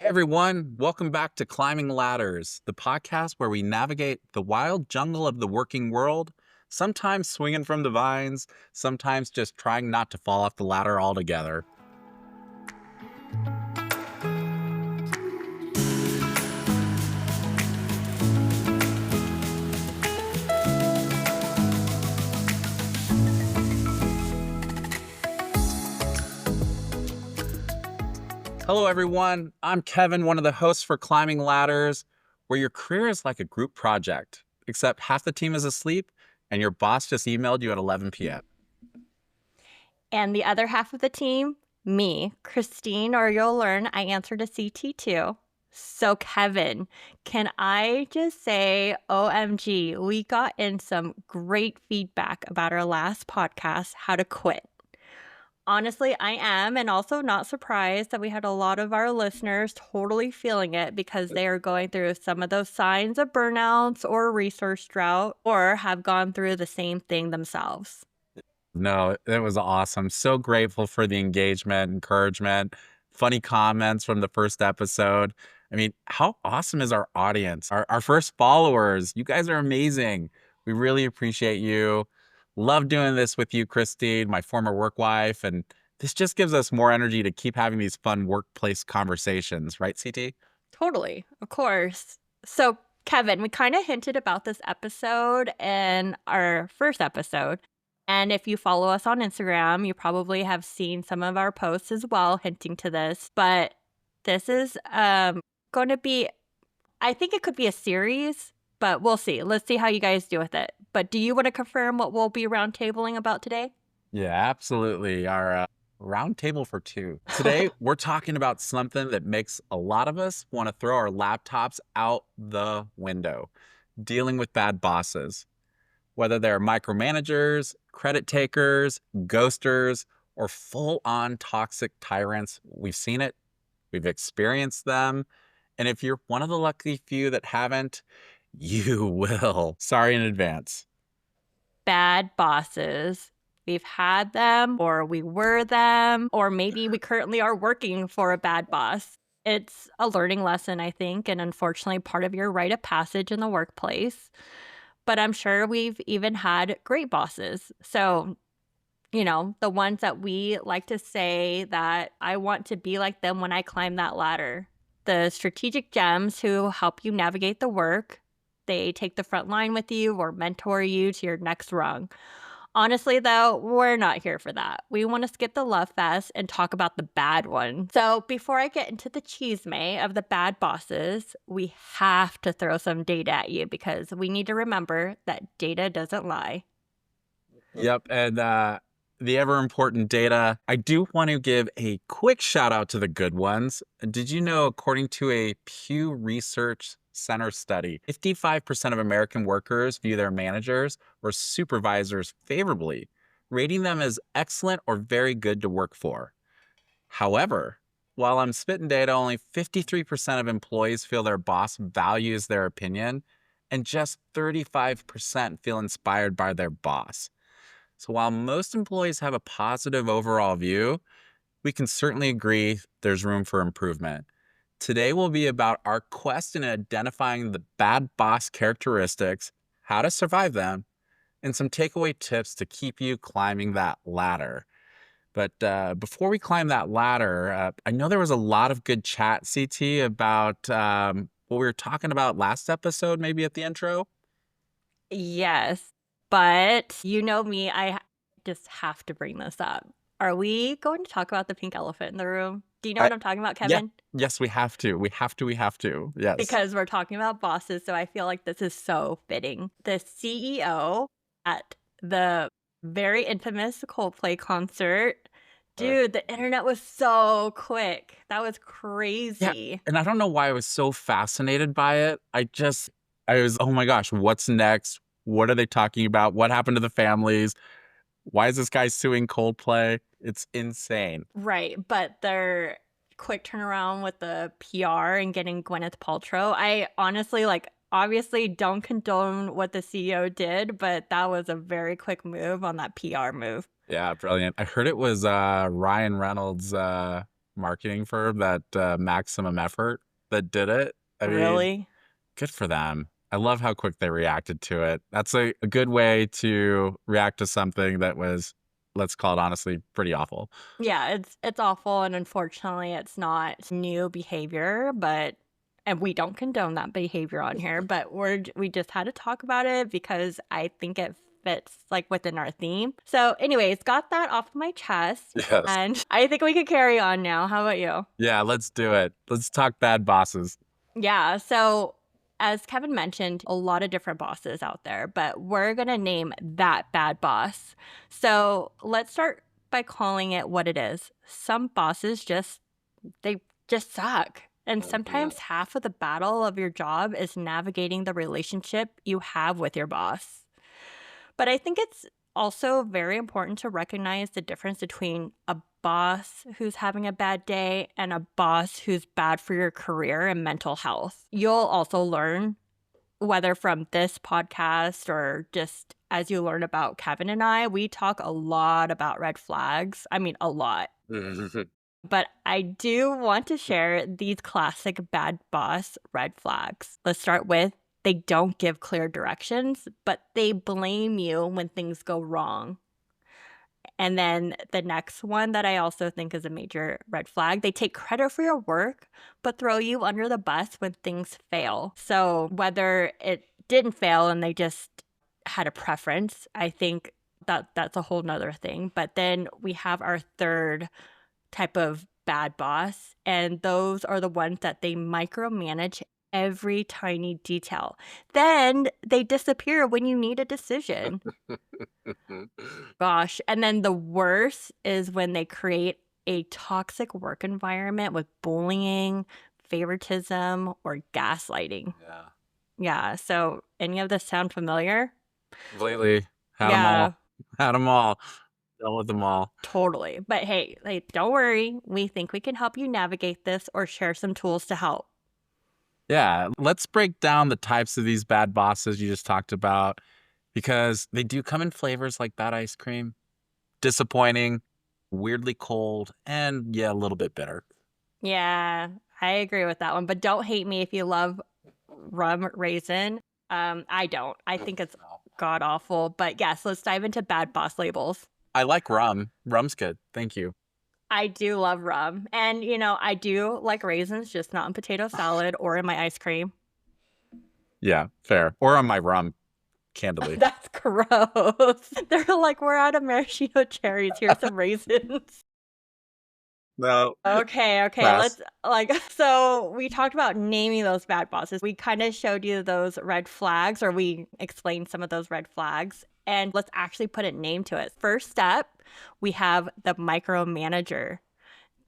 Hey everyone, welcome back to Climbing Ladders, the podcast where we navigate the wild jungle of the working world, sometimes swinging from the vines, sometimes just trying not to fall off the ladder altogether. Hello everyone, I'm Kevin, one of the hosts for Climbing Ladders, where your career is like a group project, except half the team is asleep and your boss just emailed you at 11 p.m. And the other half of the team, me, Christine, or you'll learn I answer to CT2. So, Kevin, can I just say, OMG, we got in some great feedback about our last podcast, How to Quit. Honestly, I am, and also not surprised that we had a lot of our listeners totally feeling it because they are going through some of those signs of burnouts or resource drought or have gone through the same thing themselves. No, it was awesome. So grateful for the engagement, encouragement, funny comments from the first episode. I mean, how awesome is our audience? Our first followers. You guys are amazing. We really appreciate you. Love doing this with you, Christine, my former work wife. And this just gives us more energy to keep having these fun workplace conversations, right, CT? Totally, of course. So, Kevin, we kind of hinted about this episode in our first episode. And if you follow us on Instagram, you probably have seen some of our posts as well hinting to this. But this is going to be, I think it could be a series, but we'll see. Let's see how you guys do with it. But do you want to confirm what we'll be roundtabling about today? Yeah, absolutely. Our round table for two. Today, we're talking about something that makes a lot of us want to throw our laptops out the window, dealing with bad bosses, whether they're micromanagers, credit takers, ghosters, or full on toxic tyrants. We've seen it, we've experienced them. And if you're one of the lucky few that haven't, you will. Sorry in advance. Bad bosses. We've had them, or we were them, or maybe we currently are working for a bad boss. It's a learning lesson, I think, and unfortunately part of your rite of passage in the workplace. But I'm sure we've even had great bosses. So, the ones that we like to say that I want to be like them when I climb that ladder. The strategic gems who help you navigate the work. They take the front line with you or mentor you to your next rung. Honestly, though, we're not here for that. We want to skip the love fest and talk about the bad one. So, before I get into the chisme of the bad bosses, we have to throw some data at you because we need to remember that data doesn't lie. Yep. And the ever important data, I do want to give a quick shout out to the good ones. Did you know, according to a Pew Research Center study, 55% of American workers view their managers or supervisors favorably, rating them as excellent or very good to work for. However, while I'm spitting data, only 53% of employees feel their boss values their opinion, and just 35% feel inspired by their boss. So while most employees have a positive overall view, we can certainly agree there's room for improvement. Today will be about our quest in identifying the bad boss characteristics, how to survive them, and some takeaway tips to keep you climbing that ladder. But before we climb that ladder, I know there was a lot of good chat, CT, about what we were talking about last episode, maybe at the intro. Yes, but you know me, I just have to bring this up. Are we going to talk about the pink elephant in the room? Do you know I, what I'm talking about, yeah, Kevin? yes, we have to. We have to. We have to. Yes. Because we're talking about bosses, so I feel like this is so fitting. The CEO at the very infamous Coldplay concert, dude, the internet was so quick. That was Yeah. crazy. And I don't know why I was so fascinated by it. I was, oh my gosh, what's next? What are they talking about? What happened to the families? Why is this guy suing Coldplay? It's insane. Right, but their quick turnaround with the PR and getting Gwyneth Paltrow, I honestly, obviously don't condone what the CEO did, but that was a very quick move on that PR move. Yeah, brilliant. I heard it was Ryan Reynolds' marketing firm that Maximum Effort that did it. I mean, Really? good for them. I love how quick they reacted to it. That's a good way to react to something that was, let's call it honestly, pretty awful. Yeah, it's awful, and unfortunately, it's not new behavior, but and we don't condone that behavior on here, but we just had to talk about it because I think it fits, like, within our theme. So, anyways, got that off my chest, Yes. and I think we could carry on now. How about you? Yeah, let's do it. Let's talk bad bosses. Yeah, so as Kevin mentioned, a lot of different bosses out there, but we're gonna name that bad boss. So let's start by calling it what it is. Some bosses they just suck. And Yeah. sometimes half of the battle of your job is navigating the relationship you have with your boss. But I think it's also very important to recognize the difference between a boss who's having a bad day and a boss who's bad for your career and mental health. You'll also learn, whether from this podcast or just as you learn about Kevin and I, we talk a lot about red flags. I mean, a lot. But I do want to share these classic bad boss red flags. Let's start with they don't give clear directions, but they blame you when things go wrong. And then the next one that I also think is a major red flag, they take credit for your work, but throw you under the bus when things fail. So whether it didn't fail and they just had a preference, I think that's a whole nother thing. But then we have our third type of bad boss, and those are the ones that they micromanage every tiny detail. Then they disappear when you need a decision. Gosh, and then the worst is when they create a toxic work environment with bullying, favoritism, or gaslighting. Yeah. Yeah, so any of this sound familiar? Completely. Had them Yeah, all. Had them all. Dealt with them all. totally. But hey, don't worry. We think we can help you navigate this or share some tools to help. Yeah, let's break down the types of these bad bosses you just talked about because they do come in flavors like bad ice cream, disappointing, weirdly cold, and yeah, a little bit bitter. Yeah, I agree with that one, but don't hate me if you love rum raisin. I don't. I think it's No. god awful. But yes, let's dive into bad boss labels. I like rum. Rum's good. Thank you. I do love rum. And I do like raisins, just not in potato salad or in my ice cream. Yeah, fair. Or on my rum, candidly. That's gross. They're like, we're out of maraschino cherries. Here's some raisins. No. Okay, Pass. let's so we talked about naming those bad bosses. We kind of showed you those red flags, or we explained some of those red flags, and let's actually put a name to it. First step, we have the micromanager.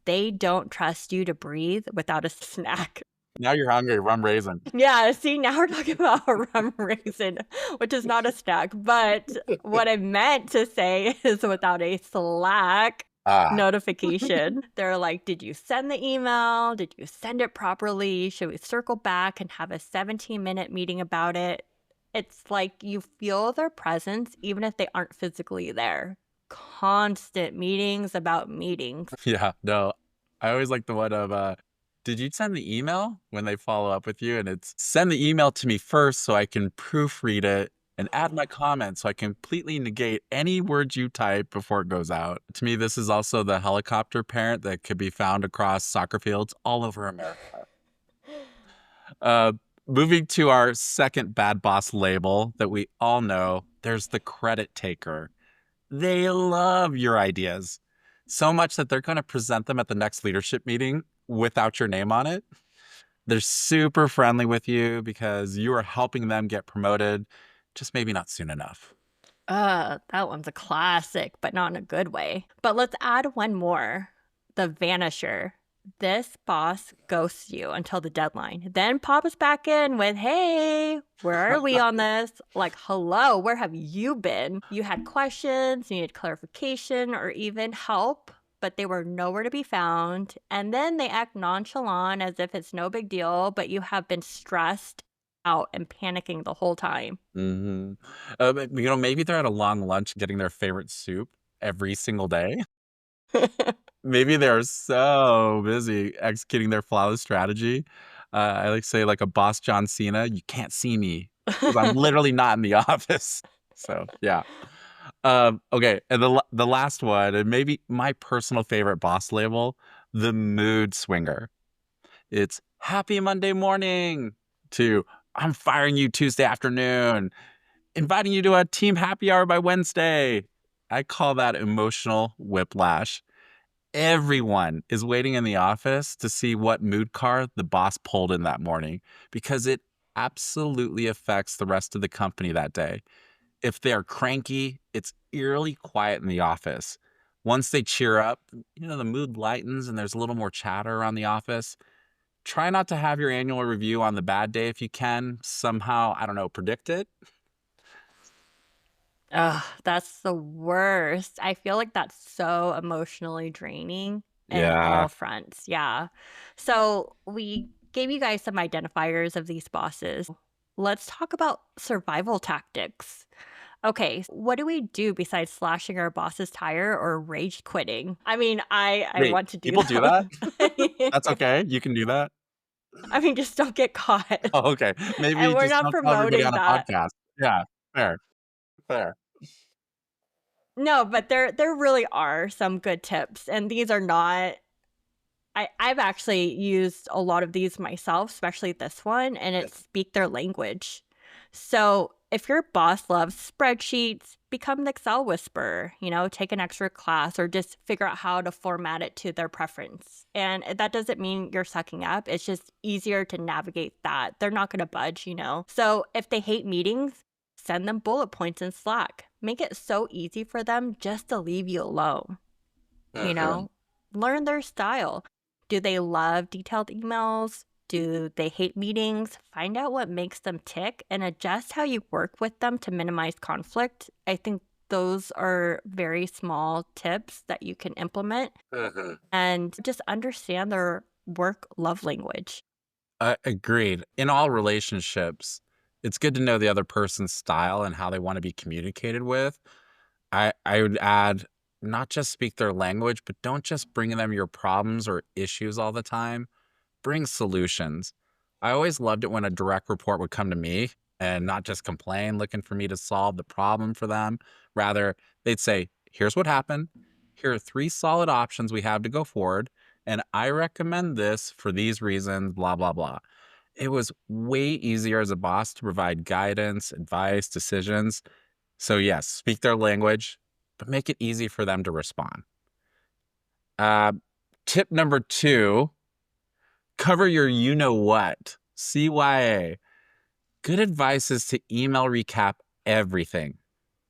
They don't trust you to breathe without a snack. Now you're hungry. Rum raisin. Yeah, see, now we're talking about a rum raisin, which is not a snack. But what I meant to say is without a Slack Ah. notification. They're like, did you send the email? Did you send it properly? Should we circle back and have a 17-minute meeting about it? It's like you feel their presence even if they aren't physically there. Constant meetings about meetings. Yeah, no. I always like the one of, did you send the email when they follow up with you? And it's send the email to me first so I can proofread it and add my comments so I completely negate any words you type before it goes out. To me, this is also the helicopter parent that could be found across soccer fields all over America. Uh, moving to our second bad boss label that we all know, there's the credit taker. They love your ideas so much that they're going to present them at the next leadership meeting without your name on it. They're super friendly with you because you are helping them get promoted, just maybe not soon enough. That one's a classic, but not in a good way. But let's add one more, the vanisher. This boss ghosts you until the deadline, then pops back in with, hey, where are we on this? Like, hello, where have you been? You had questions, you needed clarification, or even help, but they were nowhere to be found. And then they act nonchalant as if it's no big deal, but you have been stressed out and panicking the whole time. Maybe they're at a long lunch getting their favorite soup every single day. Maybe they're so busy executing their flawless strategy. I like to say like a boss John Cena, "You can't see me because 'cause I'm literally not in the office." So, yeah. Okay, and the last one, and maybe my personal favorite boss label, the mood swinger. It's "Happy Monday morning" to "I'm firing you Tuesday afternoon," "Inviting you to a team happy hour by Wednesday." I call that emotional whiplash. Everyone is waiting in the office to see what mood card the boss pulled in that morning because it absolutely affects the rest of the company that day. If they're cranky, it's eerily quiet in the office. Once they cheer up, the mood lightens and there's a little more chatter around the office. Try not to have your annual review on the bad day if you can. Somehow, I don't know, predict it. Ugh, that's the worst. I feel like that's so emotionally draining in Yeah. all fronts. Yeah. So we gave you guys some identifiers of these bosses. Let's talk about survival tactics. Okay, what do we do besides slashing our boss's tire or rage quitting? I mean, I Wait, want to do people do those. that? That's okay? You can do that? I mean, just don't get caught. Oh, okay. And Maybe we're just not don't tell everybody promoting on a that. podcast. Yeah, fair, fair. No, but there really are some good tips, and these are not I've actually used a lot of these myself, especially this one, and it's speak their language. So if your boss loves spreadsheets, become an Excel whisperer, take an extra class or just figure out how to format it to their preference. And that doesn't mean you're sucking up. It's just easier to navigate that. They're not going to budge. So if they hate meetings, send them bullet points in Slack. Make it so easy for them just to leave you alone you Mhm. know, learn their style. Do they love detailed emails? Do they hate meetings? Find out what makes them tick and adjust how you work with them to minimize conflict. I think those are very small tips that you can implement Mhm. and just understand their work love language. Agreed. In all relationships, it's good to know the other person's style and how they wanna be communicated with. I would add, not just speak their language, but don't just bring them your problems or issues all the time. Bring solutions. I always loved it when a direct report would come to me and not just complain, looking for me to solve the problem for them. Rather, they'd say, "Here's what happened. Here are three solid options we have to go forward. And I recommend this for these reasons, blah, blah, blah." It was way easier as a boss to provide guidance, advice, decisions. So, yes, speak their language, but make it easy for them to respond. Uh, Tip number two, cover your you know what. CYA. Good advice is to email recap everything.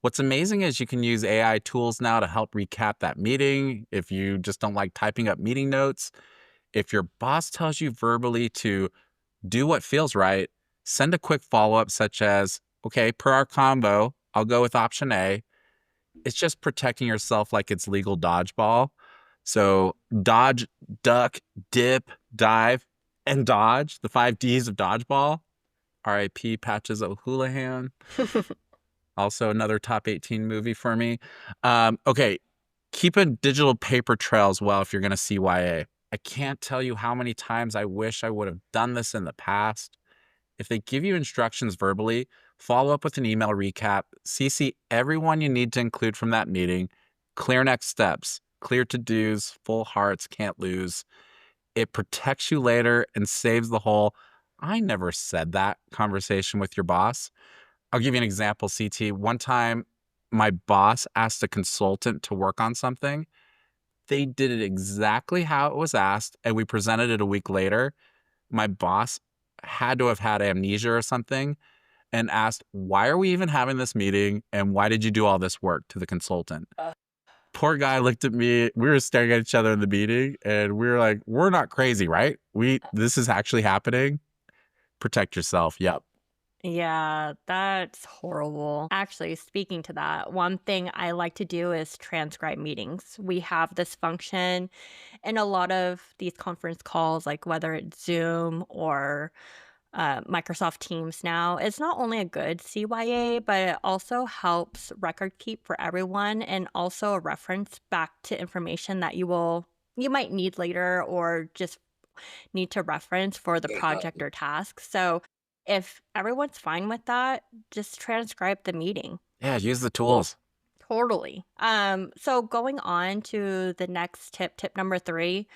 What's amazing is you can use AI tools now to help recap that meeting if you just don't like typing up meeting notes. If your boss tells you verbally to do what feels right, send a quick follow up, such as, "Okay, per our combo, I'll go with option A." It's just protecting yourself like it's legal dodgeball. So, dodge, duck, dip, dive, and dodge, the 5 Ds of dodgeball. RIP Patches O'Houlihan. Also another top 18 movie for me. Okay, keep a digital paper trail as well if you're gonna CYA. I can't tell you how many times I wish I would have done this in the past. If they give you instructions verbally, follow up with an email recap, CC everyone you need to include from that meeting, clear next steps, clear to-dos, full hearts, can't lose. It protects you later and saves the whole "I never said that" conversation with your boss. I'll give you an example, CT. One time, my boss asked a consultant to work on something. They did it exactly how it was asked, and we presented it a week later. My boss had to have had amnesia or something and asked, "Why are we even having this meeting? And why did you do all this work?" to the consultant. Poor guy looked at me. We were staring at each other in the meeting, and we were like, "We're not crazy, right? This is actually happening. Protect yourself." Yep. Yeah, that's horrible. Actually, speaking to that, one thing I like to do is transcribe meetings. We have this function in a lot of these conference calls, like whether it's Zoom or Microsoft Teams now. It's not only a good CYA, but it also helps record keep for everyone and also a reference back to information that you will you might need later or just need to reference for the Uh-huh. project or task. So if everyone's fine with that, just transcribe the meeting. Yeah, use the tools. Totally. So going on to the next tip, tip number 3,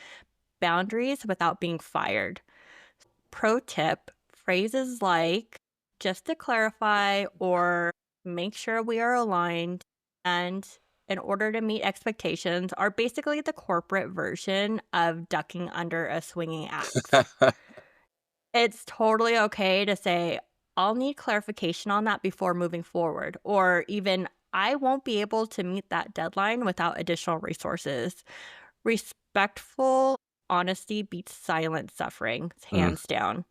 boundaries without being fired. Pro tip, phrases like just to clarify or make sure we are aligned and in order to meet expectations are basically the corporate version of ducking under a swinging axe. It's totally okay to say, I'll need clarification on that before moving forward, or even I won't be able to meet that deadline without additional resources. Respectful honesty beats silent suffering, Mm, hands down.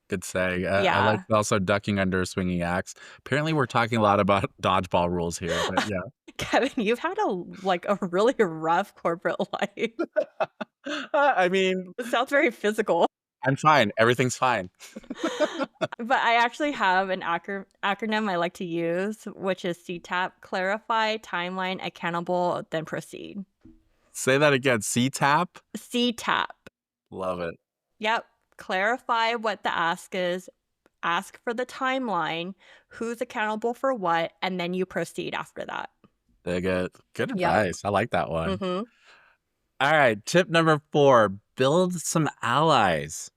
good saying. I like Yeah. also ducking under a swinging axe. Apparently, we're talking a lot about dodgeball rules here, but yeah. Kevin, you've had a really rough corporate life. I mean, It sounds very physical. I'm fine. Everything's fine. But I actually have an acronym I like to use, which is CTAP, clarify, timeline, accountable, then proceed. Say that again. C-tap? CTAP. Love it. Yep. Clarify what the ask is, ask for the timeline, who's accountable for what, and then you proceed after that. Dig it. Good Yep. advice. I like that one. Mhm. All right. Tip number 4, build some allies.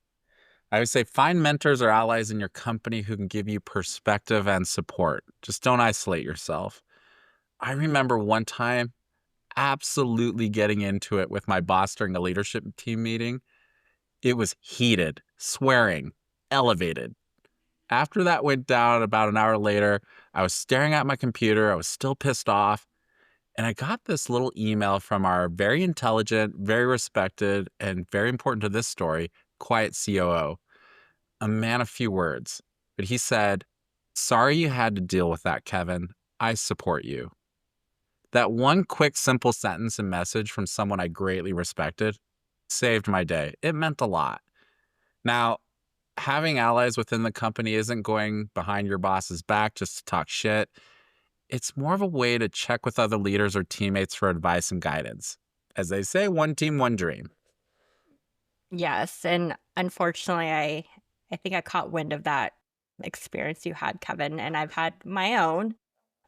I would say find mentors or allies in your company who can give you perspective and support. Just don't isolate yourself. I remember one time absolutely getting into it with my boss during a leadership team meeting. It was heated, swearing, elevated. After that went down about an hour later, I was staring at my computer. I was still pissed off. And I got this little email from our very intelligent, very respected, and very important to this story, quiet COO, a man of few words. But he said, "Sorry you had to deal with that, Kevin. I support you." That one quick, simple sentence and message from someone I greatly respected saved my day. It meant a lot. Now, having allies within the company isn't going behind your boss's back just to talk shit. It's more of a way to check with other leaders or teammates for advice and guidance. As they say, one team, one dream. Yes, and unfortunately, I think I caught wind of that experience you had, Kevin, and I've had my own.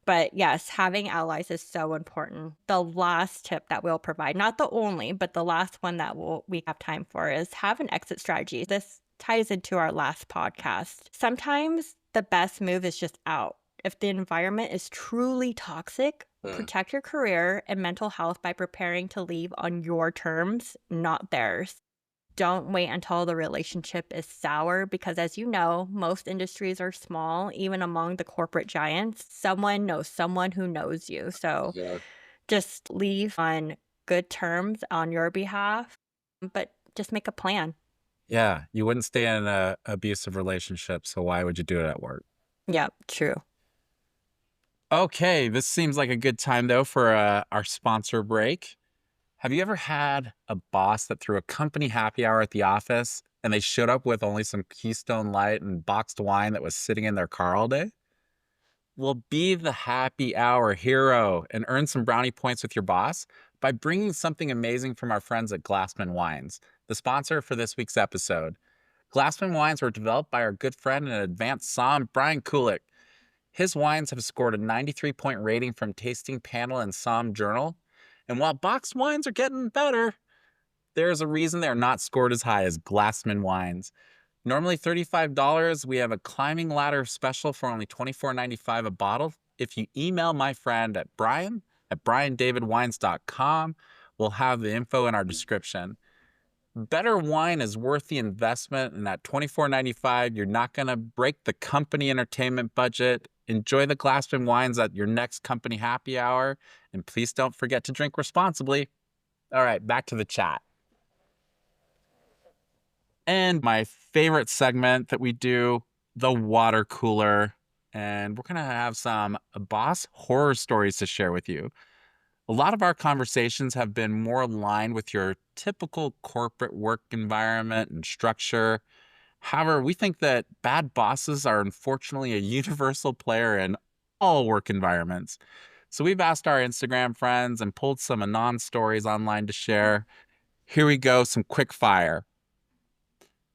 But yes, having allies is so important. The last tip that we'll provide, not the only, but the last one that we have time for is have an exit strategy. This ties into our last podcast. Sometimes the best move is just out. If the environment is truly toxic, Mm. protect your career and mental health by preparing to leave on your terms, not theirs. Don't wait until the relationship is sour because, as you know, most industries are small, even among the corporate giants. Someone knows someone who knows you. So Yeah. just leave on good terms on your behalf, but just make a plan. Yeah, you wouldn't stay in a abusive relationship, so why would you do it at work? Yeah, true. Okay, this seems like a good time though for our sponsor break. Have you ever had a boss that threw a company happy hour at the office and they showed up with only some Keystone Light and boxed wine that was sitting in their car all day? Well, be the happy hour hero and earn some brownie points with your boss by bringing something amazing from our friends at Glassman Wines, the sponsor for this week's episode. Glassman Wines were developed by our good friend and advanced som, Brian Kulik. His wines have scored a 93-point rating from Tasting Panel and Som Journal. And while boxed wines are getting better, there's a reason they're not scored as high as Glassman Wines. Normally $35, we have a climbing ladder special for only $24.95 a bottle. If you email my friend at brian@briandavidwines.com, we'll have the info in our description. Better wine is worth the investment, and at $24.95, you're not going to break the company entertainment budget. Enjoy the Glassman wines at your next company happy hour, and please don't forget to drink responsibly. All right, back to the chat. And my favorite segment that we do, the water cooler. And we're going to have some boss horror stories to share with you. A lot of our conversations have been more aligned with your typical corporate work environment and structure. However, we think that bad bosses are unfortunately a universal player in all work environments. So we've asked our Instagram friends and pulled some anon stories online to share. Here we go, some quick fire.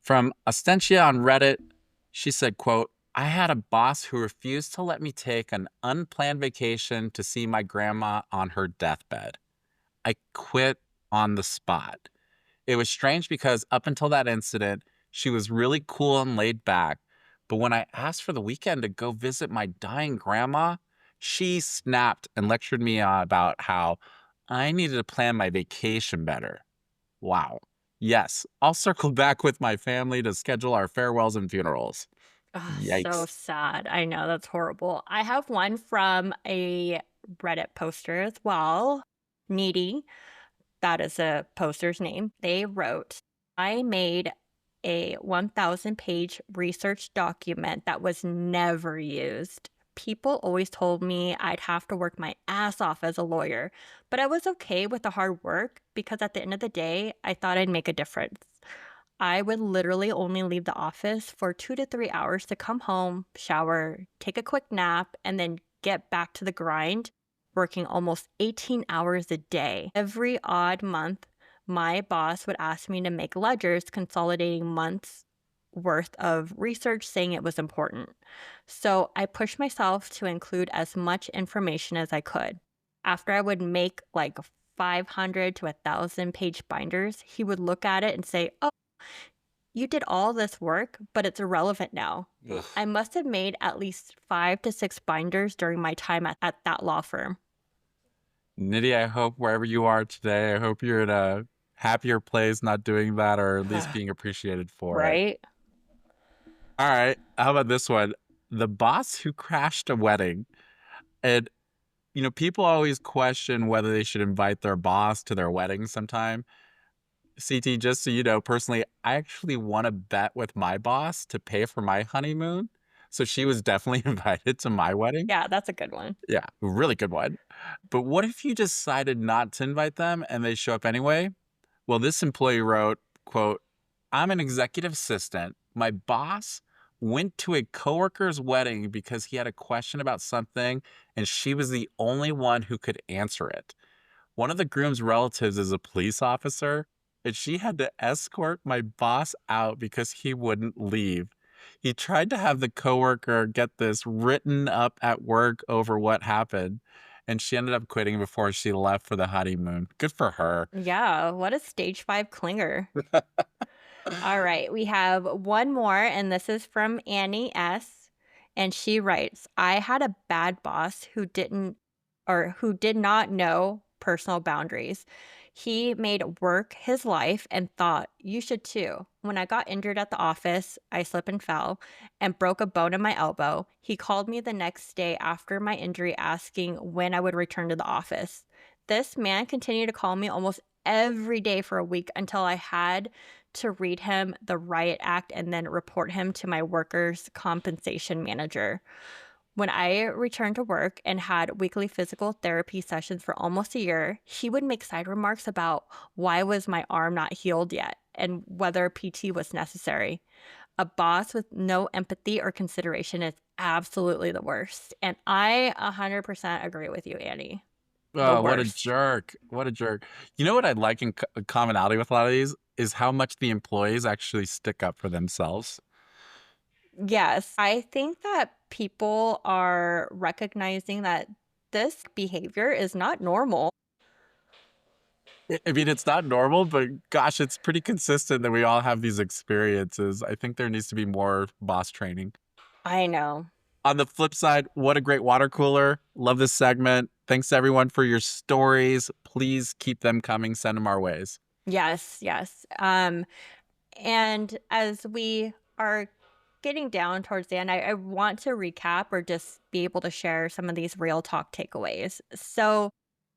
From Ostentia on Reddit, she said, quote, I had a boss who refused to let me take an unplanned vacation to see my grandma on her deathbed. I quit on the spot. It was strange because up until that incident, she was really cool and laid back. But when I asked for the weekend to go visit my dying grandma, she snapped and lectured me about how I needed to plan my vacation better. Wow. Yes, I'll circle back with my family to schedule our farewells and funerals. Oh, so Yikes. sad. I know, that's horrible. I have one from a Reddit poster as well. Needy, that is a poster's name. They wrote, I made a 1,000-page research document that was never used. People always told me I'd have to work my ass off as a lawyer, but I was okay with the hard work because at the end of the day, I thought I'd make a difference. I would literally only leave the office for 2 to 3 hours to come home, shower, take a quick nap, and then get back to the grind, working almost 18 hours a day. Every odd month, my boss would ask me to make ledgers consolidating months worth of research, saying it was important. So I pushed myself to include as much information as I could. After I would make like 500 to 1,000 page binders, he would look at it and say, oh, you did all this work, but it's irrelevant now. Ugh. I must have made at least 5 to 6 binders during my time at that law firm. Nitty, I hope wherever you are today, I hope you're in a happier place not doing that or at least being appreciated for it. Right? All right. How about this one? The boss who crashed a wedding. And, people always question whether they should invite their boss to their wedding sometime. CT, just so you know, personally, I actually won a bet with my boss to pay for my honeymoon. So she was definitely invited to my wedding. Yeah, that's a good one. Yeah, really good one. But what if you decided not to invite them and they show up anyway? Well, this employee wrote, quote, I'm an executive assistant. My boss went to a coworker's wedding because he had a question about something and she was the only one who could answer it. One of the groom's relatives is a police officer, and she had to escort my boss out because he wouldn't leave. He tried to have the coworker get this written up at work over what happened, and she ended up quitting before she left for the honeymoon. Good for her. Yeah, what a stage 5 clinger. All right, we have one more, and this is from Annie S. And she writes, I had a bad boss who did not know personal boundaries. He made work his life and thought, you should too. When I got injured at the office, I slipped and fell and broke a bone in my elbow. He called me the next day after my injury asking when I would return to the office. This man continued to call me almost every day for a week until I had to read him the riot act and then report him to my workers' compensation manager. When I returned to work and had weekly physical therapy sessions for almost a year, he would make side remarks about why was my arm not healed yet and whether PT was necessary. A boss with no empathy or consideration is absolutely the worst. And I 100% agree with you, Annie. The Oh, what a worst. jerk. What a jerk. You know what I like in commonality with a lot of these is how much the employees actually stick up for themselves. Yes, I think that people are recognizing that this behavior is not normal. I mean, it's not normal, but gosh, it's pretty consistent that we all have these experiences. I think there needs to be more boss training. I know. On the flip side, what a great water cooler. Love this segment. Thanks everyone for your stories. Please keep them coming. Send them our ways. Yes, yes. And as we are getting down towards the end, I want to recap or just be able to share some of these real talk takeaways. So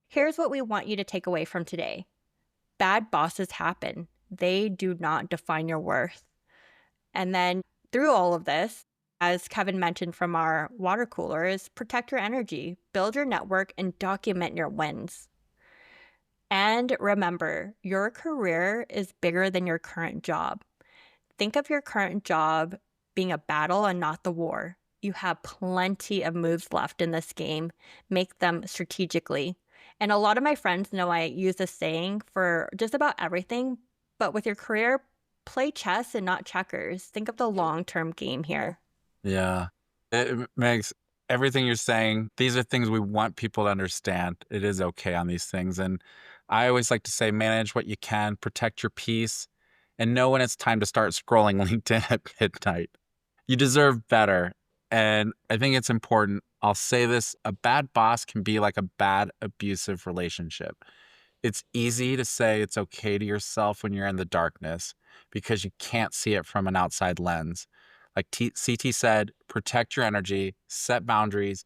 here's what we want you to take away from today. Bad bosses happen. They do not define your worth. And then through all of this, as Kevin mentioned from our water cooler, is protect your energy, build your network, and document your wins. And remember, your career is bigger than your current job. Think of your current job being a battle and not the war. You have plenty of moves left in this game. Make them strategically. And a lot of my friends know I use this saying for just about everything, but with your career, play chess and not checkers. Think of the long-term game here. Yeah. It makes everything you're saying, these are things we want people to understand. It is okay on these things. And I always like to say, manage what you can, protect your peace, and know when it's time to start scrolling LinkedIn at midnight. You deserve better. And I think it's important. I'll say this, a bad boss can be like a bad abusive relationship. It's easy to say it's okay to yourself when you're in the darkness because you can't see it from an outside lens. Like CT said, protect your energy, set boundaries.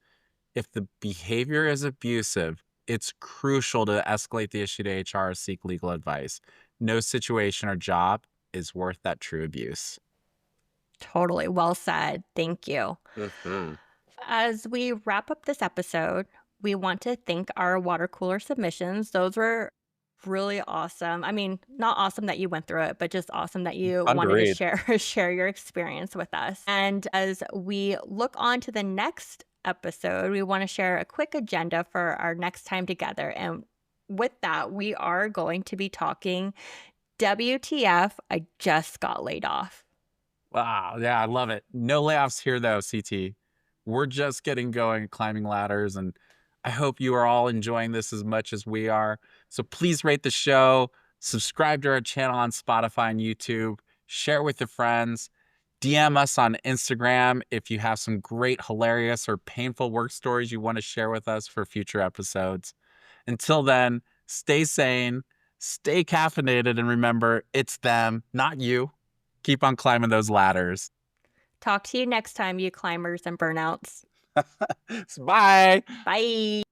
If the behavior is abusive, it's crucial to escalate the issue to HR or seek legal advice. No situation or job is worth that true abuse. Totally. Well said. Thank you. Mhm. As we wrap up this episode, we want to thank our water cooler submissions. Those were really awesome. I mean, not awesome that you went through it, but just awesome that you Fun to wanted to read. share your experience with us. And as we look on to the next episode, we want to share a quick agenda for our next time together. And with that, we are going to be talking WTF, I just got laid off. Wow. Yeah, I love it. No layoffs here, though, CT. We're just getting going, climbing ladders. And I hope you are all enjoying this as much as we are. So please rate the show, subscribe to our channel on Spotify and YouTube, share with your friends, DM us on Instagram if you have some great, hilarious, or painful work stories you want to share with us for future episodes. Until then, stay sane, stay caffeinated, and remember, it's them, not you. Keep on climbing those ladders. Talk to you next time, you climbers and burnouts. Bye. Bye.